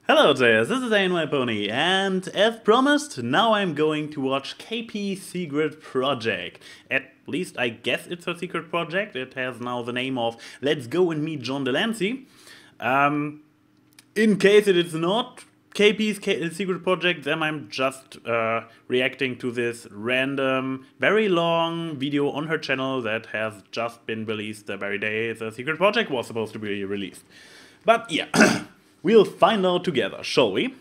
Hello there, this is ANYPony, and as promised, now I'm going to watch KP's Secret Project. At least I guess it's a secret project. It has now the name of Let's Go and Meet John Delancey. In case it is not KP's Secret Project, then I'm just reacting to this random, very long video on her channel that has just been released the very day the Secret Project was supposed to be released. But yeah. We'll find out together, shall we?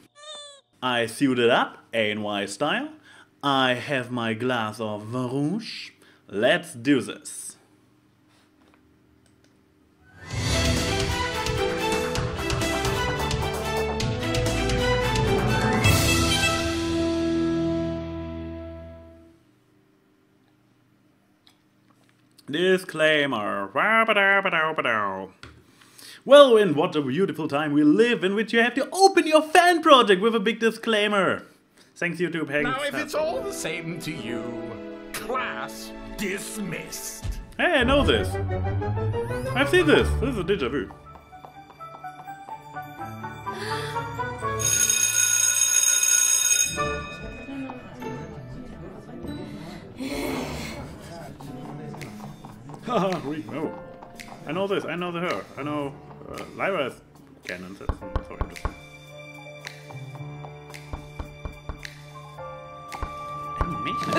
I suited up, ANY style. I have my glass of vin rouge. Let's do this. Disclaimer. Well, and what a beautiful time we live in which you have to open your fan project with a big disclaimer. Thanks, YouTube. Now, if it's all the same to you, class dismissed. Hey, I know this. I've seen this. This is a déjà vu. Haha, no. I know this. I know her. I know Lyra's canon. That's so interesting. Animation.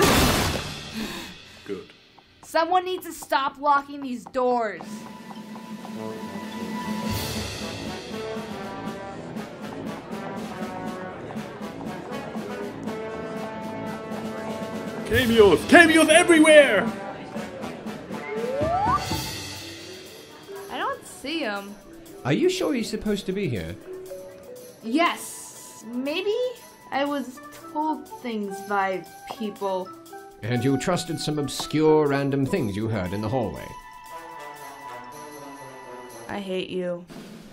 Good. Someone needs to stop locking these doors. Cameos! Cameos everywhere! I don't see him. Are you sure you're supposed to be here? Yes, maybe I was told things by people. And you trusted some obscure random things you heard in the hallway? I hate you.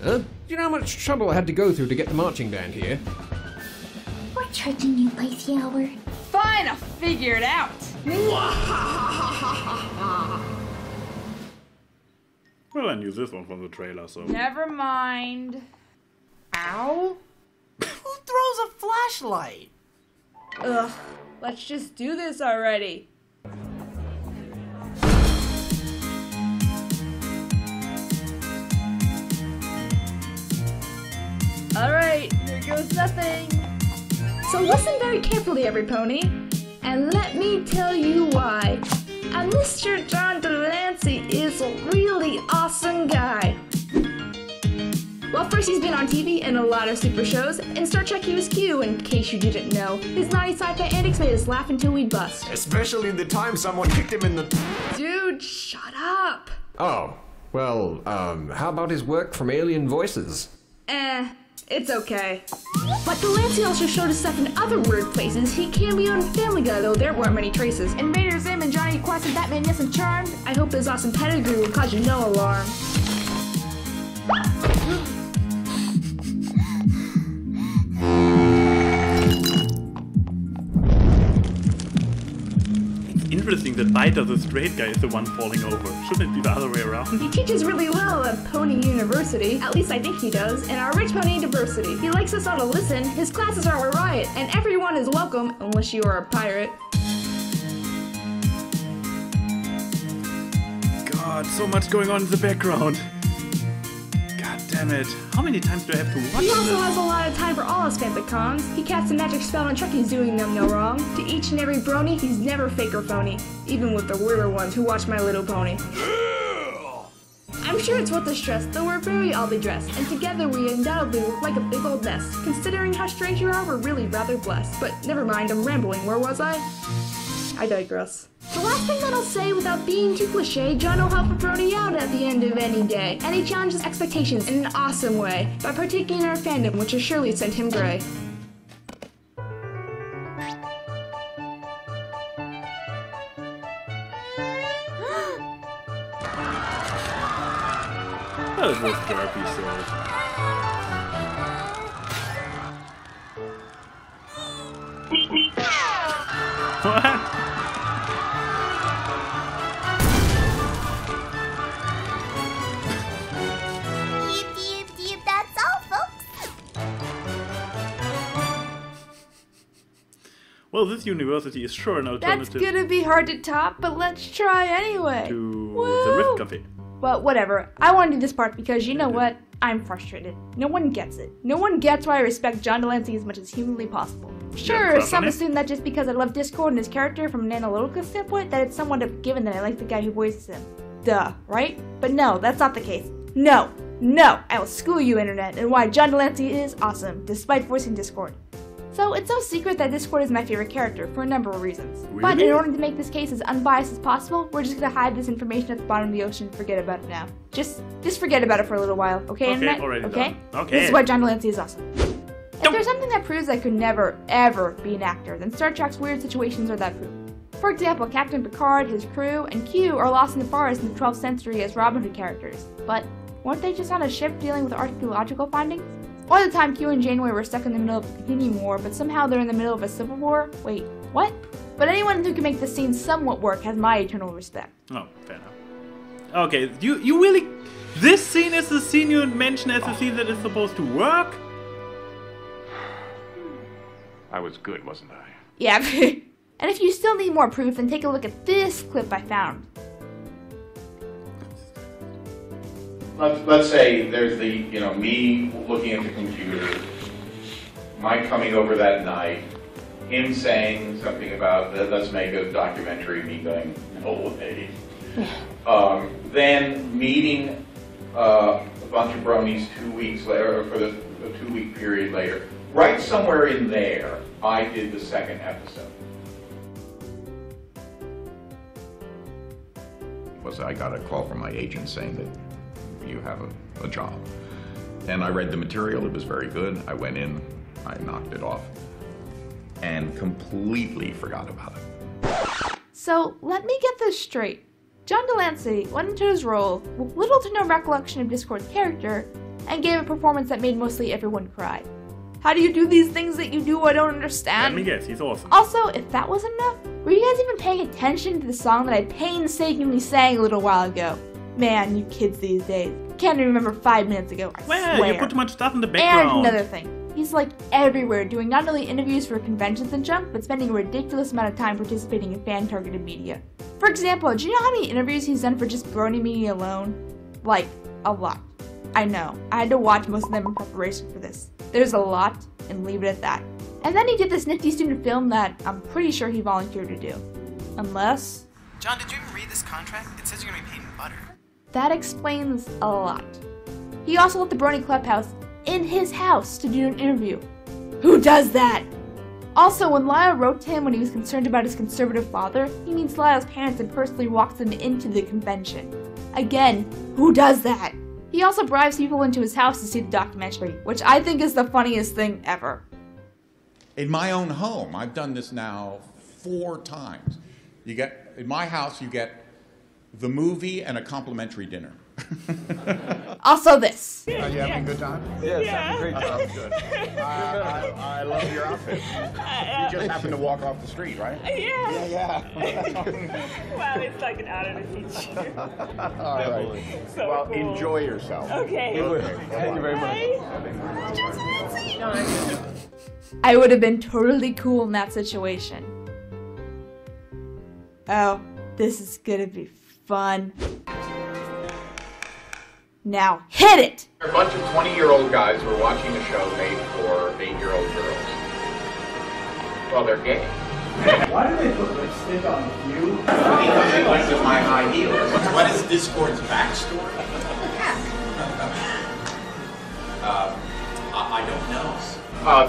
Do you know how much trouble I had to go through to get the marching band here? We're charging you by the hour. Fine, I'll figure it out. Well, I knew this one from the trailer, so... Never mind. Ow? Who throws a flashlight? Ugh, let's just do this already. Alright, here goes nothing. So listen very carefully, every pony, and let me tell you why. And Mr. John Delancey is a really awesome guy. Well, first he's been on TV in a lot of super shows. In Star Trek he was Q, in case you didn't know. His naughty sci-fi antics made us laugh until we bust. Especially the time someone kicked him in the... Dude, shut up! Oh, well, how about his work from Alien Voices? It's okay. But Delancey also showed us stuff in other weird places. He cameoed in Family Guy, though there weren't many traces. Invader Zim and Johnny Quest and Batman Yes and Charmed. I hope his awesome pedigree will cause you no alarm. Interesting that Biter, the straight guy, is the one falling over. Shouldn't it be the other way around? He teaches really well at Pony University. At least I think he does. In our Rich Pony Diversity. He likes us all to listen. His classes are a riot, and everyone is welcome, unless you are a pirate. God, so much going on in the background. God damn it. How many times do I have to watch He also this? has a lot of time for all his fanficons. He casts a magic spell on Chucky's doing them no wrong. To each and every brony, he's never fake or phony. Even with the weirder ones who watch My Little Pony. I'm sure it's worth the stress, though we're very oddly dressed, and together we undoubtedly look like a big old nest. Considering how strange you are, we're really rather blessed. But never mind, I'm rambling. Where was I? I digress. The last thing that I'll say without being too cliche, John will help a brony out at the end of any day. And he challenges expectations in an awesome way by partaking in our fandom, which has surely sent him gray. That was therapy, so... What? Well, this university is sure an That's alternative gonna be hard to top, but let's try anyway. to Woo! the Rift Cafe. But whatever, I want to do this part because you know what? I'm frustrated. No one gets it. No one gets why I respect John Delancey as much as humanly possible. Sure, crush some on him? assume that just because I love Discord and his character from an analytical standpoint, that it's somewhat of a given that I like the guy who voices him. Duh, right? But no, that's not the case. No, I will school you, internet, and why John Delancey is awesome, despite voicing Discord. So, it's no secret that Discord is my favorite character, for a number of reasons. But Really? in order to make this case as unbiased as possible, we're just gonna hide this information at the bottom of the ocean and forget about it now. Just forget about it for a little while, okay, internet? already Okay? done. Okay. This is why John Delancey is awesome. If there's something that proves I could never, ever be an actor, then Star Trek's weird situations are that proof. For example, Captain Picard, his crew, and Q are lost in the forest in the 12th century as Robin Hood characters. But weren't they just on a ship dealing with archaeological findings? Or the time Q and Janeway were stuck in the middle of a continuing war, but somehow they're in the middle of a civil war? Wait, what? But anyone who can make this scene somewhat work has my eternal respect. Oh, fair enough. Okay, you really... This scene is the scene you mentioned as the scene that is supposed to work? I was good, wasn't I? Yeah, and if you still need more proof, then take a look at this clip I found. Let's say there's the, me looking at the computer, Mike coming over that night, him saying something about, let's make a documentary, me going, no way. Then meeting a bunch of bronies 2 weeks later, or for the 2 week period later. Right somewhere in there, I did the second episode. I got a call from my agent saying that you have a job. And I read the material, it was very good. I went in, I knocked it off, and completely forgot about it. So, let me get this straight. John Delancey went into his role with little to no recollection of Discord's character, and gave a performance that made mostly everyone cry. How do you do these things that you do? I don't understand. Let me guess, he's awesome. Also, if that wasn't enough, were you guys even paying attention to the song that I painstakingly sang a little while ago? Man, you kids these days. Can't even remember 5 minutes ago, I Well, swear. you put too much stuff in the background. And another thing. He's like everywhere, doing not only interviews for conventions and junk, but spending a ridiculous amount of time participating in fan-targeted media. For example, do you know how many interviews he's done for just Brony media alone? Like, a lot. I know. I had to watch most of them in preparation for this. There's a lot, and leave it at that. And then he did this nifty student film that I'm pretty sure he volunteered to do. Unless... John, did you even read this contract? It says you're gonna be paid in butter. That explains a lot. He also left the Brony Clubhouse in his house to do an interview. Who does that? Also, when Lyle wrote to him when he was concerned about his conservative father, he means Lyle's parents and personally walked them into the convention. Again, who does that? He also bribes people into his house to see the documentary, which I think is the funniest thing ever. In my own home, I've done this now 4 times. In my house, you get the movie and a complimentary dinner. Also this. Are you having a good time? Yeah. Great job. Good. I love your outfit. You just happened to walk off the street, right? Yeah. Wow, it's like an honor to meet you. All right. So Well, cool. enjoy yourself. Okay. Thank you very much. I would have been totally cool in that situation. Oh, this is gonna be fun. Now hit it! A bunch of 20-year-old guys who are watching a show made for 8-year-old girls. Well, they're gay. Why do they put lipstick on you? Because they looked at my high heels. What is Discord's backstory? I don't know.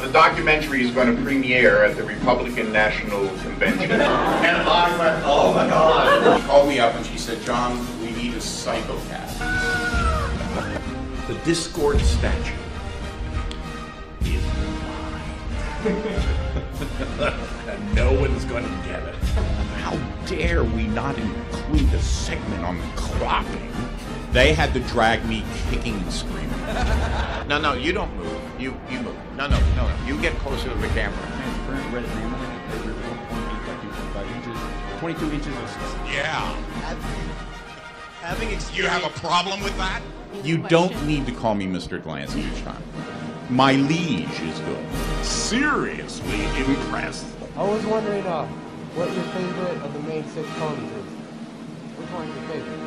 The documentary is going to premiere at the Republican National Convention. And I went, oh my God. She called me up and she said, John, we need a psychopath. The Discord statue is mine. And no one's going to get it. How dare we not include a segment on the clopping? They had to drag me kicking and screaming. No, you don't move. You move. No. You get closer to the camera. Current red is 1.8 inches, 22 inches or 6. Yeah. Having You have a problem with that? You don't need to call me Mr. Delancey each time. My liege is good. Seriously impressed. I was wondering, what your favorite of the main 6 ponies is. Which one's your favorite?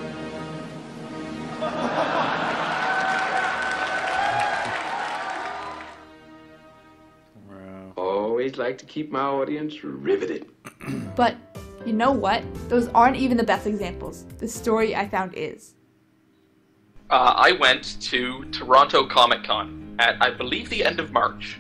Always like to keep my audience riveted. But you know what? Those aren't even the best examples. The story I found is. I went to Toronto Comic Con at, I believe, the end of March.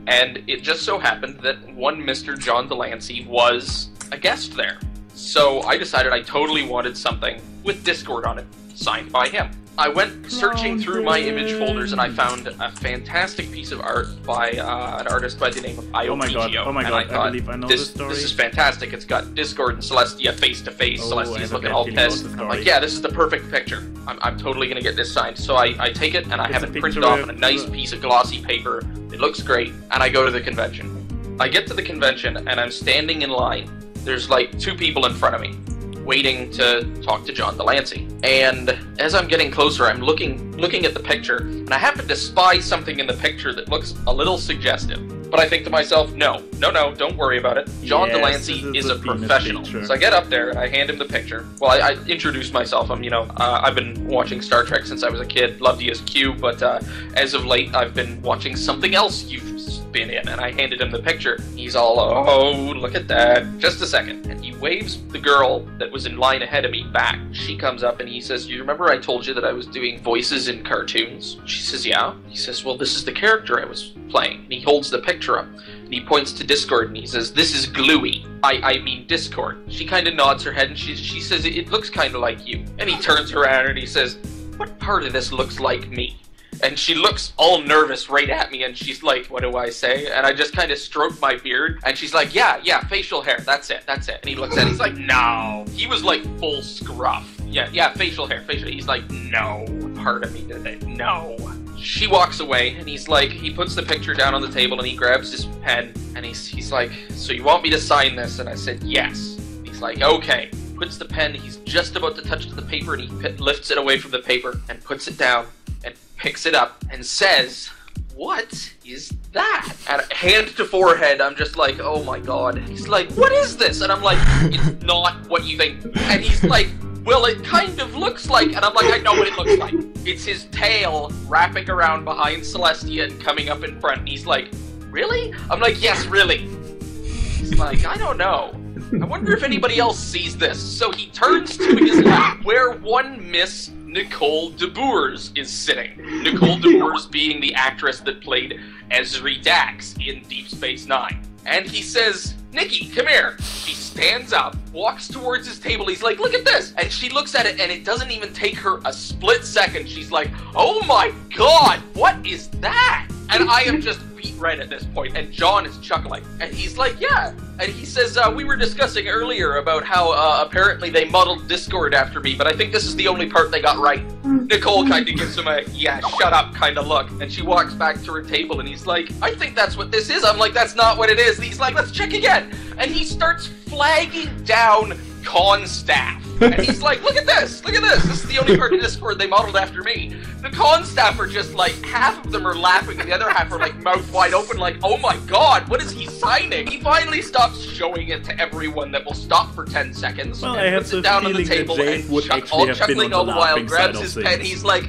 And it just so happened that one Mr. John Delancey was a guest there. So I decided I totally wanted something with Discord on it, signed by him. I went searching through my image folders and I found a fantastic piece of art by an artist by the name of Io Pigio. Oh my god, I believe I know this story. This is fantastic. It's got Discord and Celestia face to face. Oh, Celestia's looking all pissed. I'm like, yeah, this is the perfect picture. I'm totally gonna get this signed. So I take it and I have it printed off on a nice piece of glossy paper. It looks great, and I go to the convention. I get to the convention and I'm standing in line. There's like 2 people in front of me, waiting to talk to John Delancey. And as I'm getting closer, I'm looking at the picture, and I happen to spy something in the picture that looks a little suggestive. But I think to myself, no, don't worry about it. John Delancey is a professional. So I get up there and I hand him the picture. Well, I introduce myself. I've been watching Star Trek since I was a kid. Loved you as Q, but as of late, I've been watching something else you've been in. And I handed him the picture. He's all, oh, look at that. Just a second. And he waves the girl that was in line ahead of me back. She comes up and he says, you remember I told you that I was doing voices in cartoons? She says, yeah. He says, well, this is the character I was playing. And he holds the picture up, and he points to Discord, and he says, this is Gluey. I mean Discord. She kind of nods her head, and she says, it looks kind of like you. And he turns around, and he says, what part of this looks like me? And she looks all nervous right at me, and she's like, what do I say? And I just kind of stroke my beard, and she's like, yeah, facial hair, that's it. And he looks at it, he's like, no. He was like full scruff. Yeah, facial hair. He's like, no. Part of me did it. No. She walks away, and he's like, he puts the picture down on the table, and he grabs his pen, and he's like, so you want me to sign this? And I said, yes. He's like, okay. Puts the pen, he's just about to touch the paper, and he lifts it away from the paper, and puts it down, and picks it up, and says, what is that? And hand to forehead, I'm just like, oh my god. He's like, what is this? And I'm like, it's not what you think. And he's like, well, it kind of looks like, and I'm like, I know what it looks like. It's his tail wrapping around behind Celestia and coming up in front. And he's like, really? I'm like, yes, really. He's like, I don't know. I wonder if anybody else sees this. So he turns to his left, where one Miss Nicole DeBoers is sitting. Nicole DeBoers being the actress that played Ezri Dax in Deep Space Nine. And he says, Nikki, come here. She stands up, walks towards his table. He's like, look at this. And she looks at it, and it doesn't even take her a split second. She's like, oh my god, what is that? And I am just beat red at this point, and John is chuckling. And he's like, yeah. And he says, we were discussing earlier about how apparently they muddled Discord after me, but I think this is the only part they got right. Nicole kind of gives him a, yeah, shut up kind of look. And she walks back to her table, and he's like, I think that's what this is. I'm like, that's not what it is. And he's like, let's check again. And he starts flagging down con staff. And he's like, look at this. This is the only part of Discord they modeled after me. The con staff are just like, half of them are laughing, and the other half are like mouth wide open like, oh my god, what is he signing? He finally stops showing it to everyone that will stop for 10 seconds. Well, and I have puts the it down on the feeling table that Jake and would actually all have chuckling been on all the the while, laughing grabs side his of pen, things. he's like,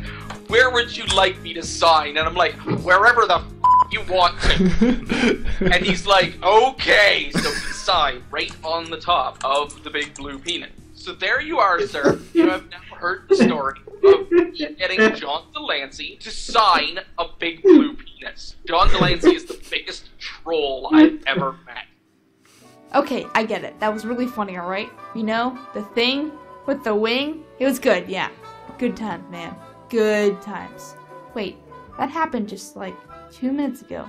where would you like me to sign? And I'm like, wherever the you want to. And he's like, okay. So he signed right on the top of the big blue peanut. So there you are, sir. You have now heard the story of getting John Delancey to sign a big blue penis. John Delancey is the biggest troll I've ever met. Okay, I get it. That was really funny, alright? You know, the thing with the wing, it was good, yeah. Good times, man. Good times. Wait, that happened just like 2 minutes ago.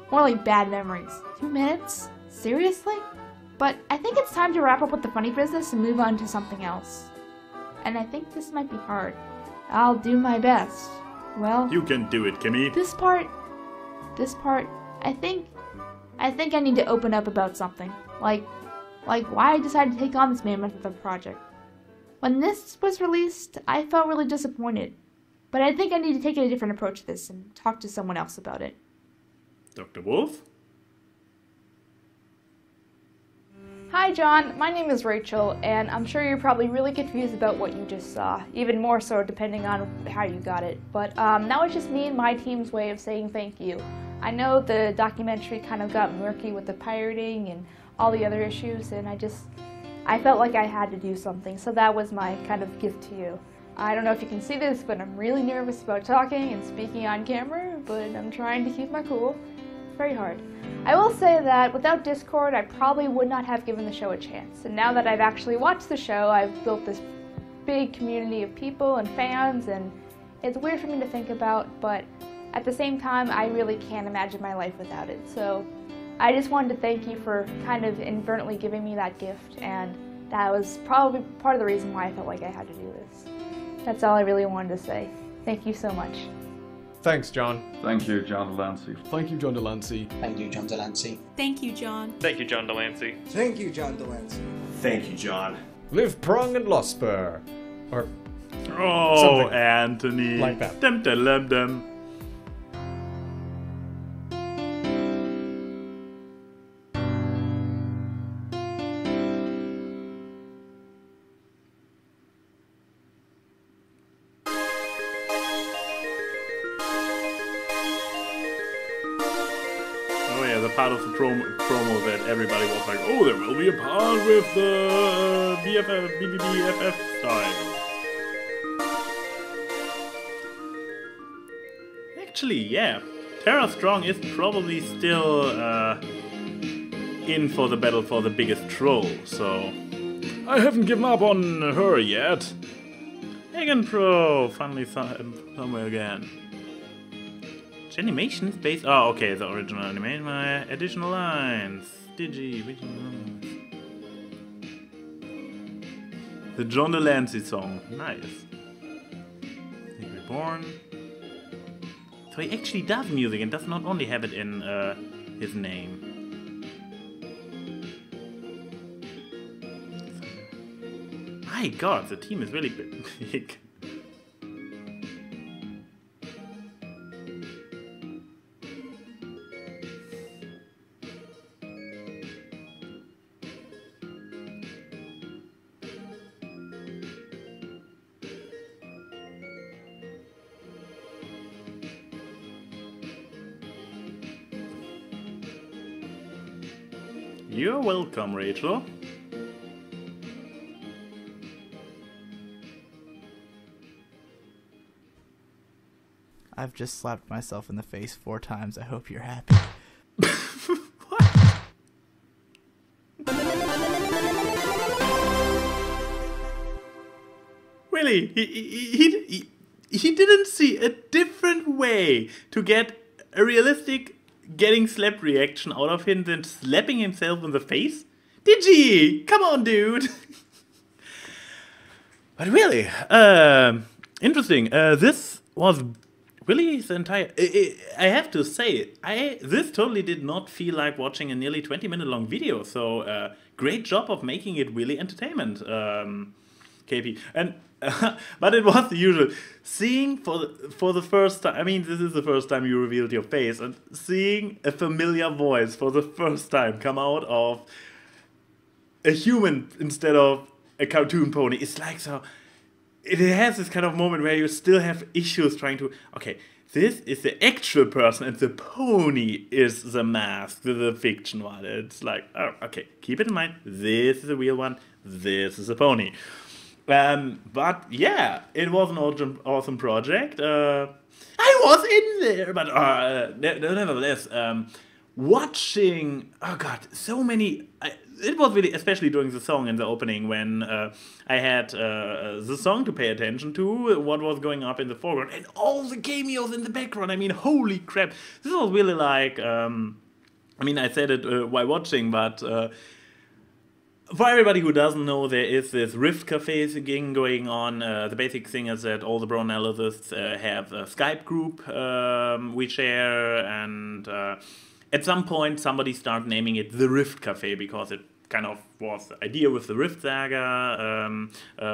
More like bad memories. 2 minutes? Seriously? But I think it's time to wrap up with the funny business and move on to something else. And I think this might be hard. I'll do my best. Well, you can do it, Kimmy. This part, I think I need to open up about something. Like why I decided to take on this mammoth of a project. When this was released, I felt really disappointed. But I think I need to take a different approach to this and talk to someone else about it. Dr. Wolf? Hi John, my name is Rachel, and I'm sure you're probably really confused about what you just saw, even more so depending on how you got it. But that was just me and my team's way of saying thank you. I know the documentary kind of got murky with the pirating and all the other issues, and I felt like I had to do something, so that was my kind of gift to you. I don't know if you can see this, but I'm really nervous about talking and speaking on camera, but I'm trying to keep my cool. It's very hard. I will say that without Discord, I probably would not have given the show a chance. And now that I've actually watched the show, I've built this big community of people and fans, and it's weird for me to think about, but at the same time, I really can't imagine my life without it. So I just wanted to thank you for kind of inadvertently giving me that gift, and that was probably part of the reason why I felt like I had to do this. That's all I really wanted to say. Thank you so much. Thanks, John. Thank you, John Delancey. Thank you, John Delancey. Thank you, John Delancey. Thank you, John. Thank you, John Delancey. Thank you, John Delancey. Thank you, John. Liv Prong and Losper. Or something Anthony. Like that. Dum dum dum dum. Part of the promo that everybody was like, oh, there will be a part with the BBBFF side. Actually, yeah, Tara Strong is probably still in for the battle for the biggest troll, so I haven't given up on her yet. Megan Pro, finally somewhere again. Animations based. Oh, okay, the original animation. My additional lines. Digi. The John Delancey song. Nice. Reborn. So he actually does music and does not only have it in his name. My God, the team is really big. You're welcome, Rachel. I've just slapped myself in the face 4 times. I hope you're happy. Really? He didn't see a different way to get a realistic getting slapped reaction out of him than slapping himself in the face? Did he? Come on, dude. But really, interesting. This was really the entire... I have to say, this totally did not feel like watching a nearly 20-minute long video. So great job of making it really entertainment, KP. And but it was the usual. Seeing for the first time, I mean, this is the first time you revealed your face, and seeing a familiar voice for the first time come out of a human instead of a cartoon pony, it's like so. It has this kind of moment where you still have issues trying to, okay, this is the actual person and the pony is the mask, the fiction one. It's like, oh, okay, keep it in mind, this is the real one, this is a pony. But yeah, it was an awesome project. I was in there, but nevertheless, watching, oh god, so many, it was really, especially during the song in the opening when I had the song to pay attention to, what was going up in the foreground, and all the cameos in the background. I mean, holy crap. This was really like, I mean, I said it while watching, but for everybody who doesn't know, there is this Rift Cafe thing going on. The basic thing is that all the Bro Analysts have a Skype group we share, and at some point somebody started naming it the Rift Cafe because it kind of was the idea with the Rift Saga,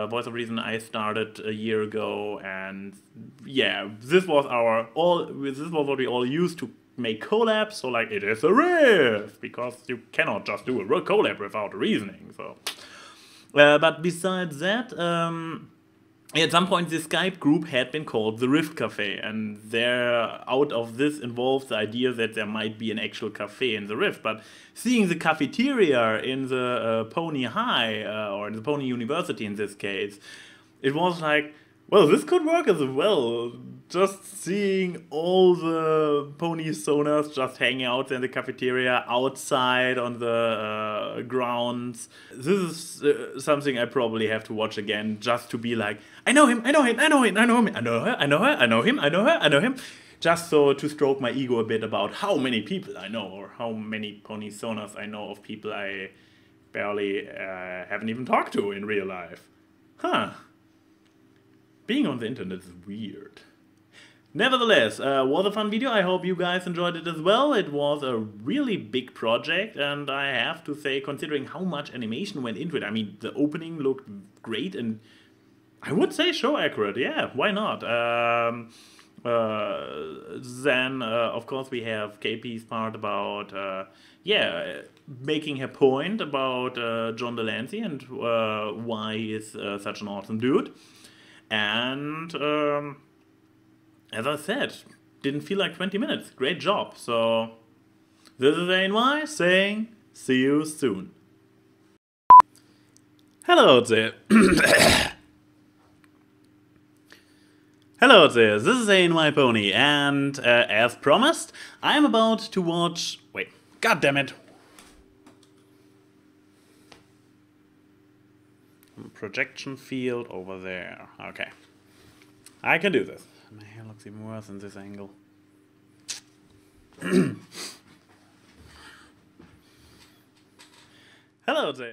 Voice of Reason I started a year ago, and yeah, this was what we all used to make collabs, so like it is a riff, because you cannot just do a collab without reasoning. So, but besides that, at some point the Skype group had been called the Rift Cafe, and there, out of this involves the idea that there might be an actual cafe in the Rift. But seeing the cafeteria in the Pony High, or in the Pony University in this case, it was like, well, this could work as well. Just seeing all the pony soners just hanging out in the cafeteria, outside on the grounds. This is something I probably have to watch again, just to be like, I know him, I know him, I know him, I know him, I know her, I know her, I know him, I know her, I know him. Just so to stroke my ego a bit about how many people I know, or how many pony soners I know of people I barely haven't even talked to in real life. Huh. Being on the internet is weird. Nevertheless, was a fun video. I hope you guys enjoyed it as well. It was a really big project, and I have to say, considering how much animation went into it, I mean, the opening looked great, and I would say show accurate. Yeah, why not? Then, of course, we have KP's part about, making her point about John Delancey and why he is such an awesome dude. And, as I said, didn't feel like 20 minutes. Great job. So, this is ANY saying, see you soon. Hello there. Hello there, this is ANY Pony, and as promised, I am about to watch... Wait, god damn it. Projection field over there. Okay. I can do this. My hair looks even worse in this angle. Hello there.